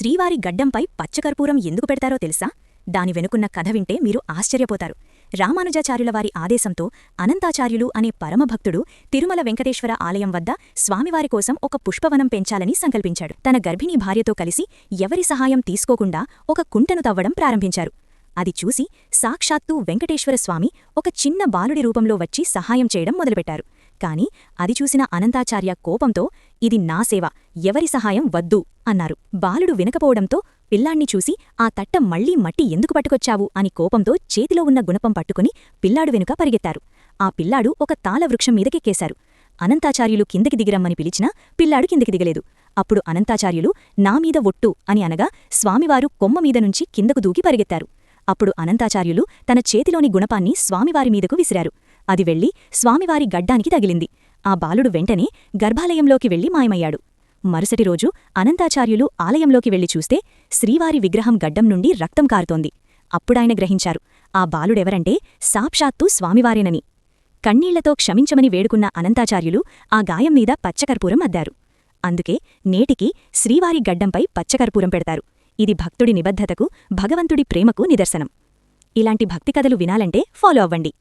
శ్రీవారి గడ్డంపై పచ్చకర్పూరం ఎందుకు పెడతారో తెలుసా? దాని వెనుకున్న కథ వింటే మీరు ఆశ్చర్యపోతారు. రామానుజాచార్యులవారి ఆదేశంతో అనంతాచార్యులు అనే పరమభక్తుడు తిరుమల వెంకటేశ్వర ఆలయం వద్ద స్వామివారి కోసం ఒక పుష్పవనం పెంచాలని సంకల్పించాడు. తన గర్భిణీ భార్యతో కలిసి ఎవరి సహాయం తీసుకోకుండా ఒక కుంటను తవ్వడం ప్రారంభించారు. అది చూసి సాక్షాత్తూ వెంకటేశ్వరస్వామి ఒక చిన్న బాలుడి రూపంలో వచ్చి సహాయం చేయడం మొదలుపెట్టారు. కాని అది చూసిన అనంతాచార్య కోపంతో, ఇది నా సేవ, ఎవరి సహాయం వద్దు అన్నారు. బాలుడు వినకపోవడంతో పిల్లాణ్ణి చూసి, ఆ తట్ట మళ్లీ మట్టి ఎందుకు పట్టుకొచ్చావు అని కోపంతో చేతిలో ఉన్న గుణపం పట్టుకుని పిల్లాడు వెనుక పరిగెత్తారు. ఆ పిల్లాడు ఒక తాళవృక్షం మీదకెక్కేశారు. అనంతాచార్యులు కిందకి దిగిరమ్మని పిలిచినా పిల్లాడు కిందకి దిగలేదు. అప్పుడు అనంతాచార్యులు, నామీద ఒట్టు అని అనగా స్వామివారు కొమ్మమీద నుంచి కిందకు దూకి పరిగెత్తారు. అప్పుడు అనంతాచార్యులు తన చేతిలోని గుణపాన్ని స్వామివారి మీదకు విసిరారు. అది వెళ్లి స్వామివారి గడ్డానికి తగిలింది. ఆ బాలుడు వెంటనే గర్భాలయంలోకి వెళ్లి మాయమయ్యాడు. మరుసటి రోజు అనంతాచార్యులు ఆలయంలోకి వెళ్లి చూస్తే శ్రీవారి విగ్రహం గడ్డం నుండి రక్తం కారుతోంది. అప్పుడాయన గ్రహించారు, ఆ బాలుడెవరంటే సాక్షాత్తూ స్వామివారేనని. కన్నీళ్లతో క్షమించమని వేడుకున్న అనంతాచార్యులు ఆ గాయం మీద పచ్చకర్పూరం అద్దారు. అందుకే నేటికి శ్రీవారి గడ్డంపై పచ్చకర్పూరం పెడతారు. ఇది భక్తుడి నిబద్ధతకు, భగవంతుడి ప్రేమకు నిదర్శనం. ఇలాంటి భక్తి కథలు వినాలంటే ఫాలో అవ్వండి.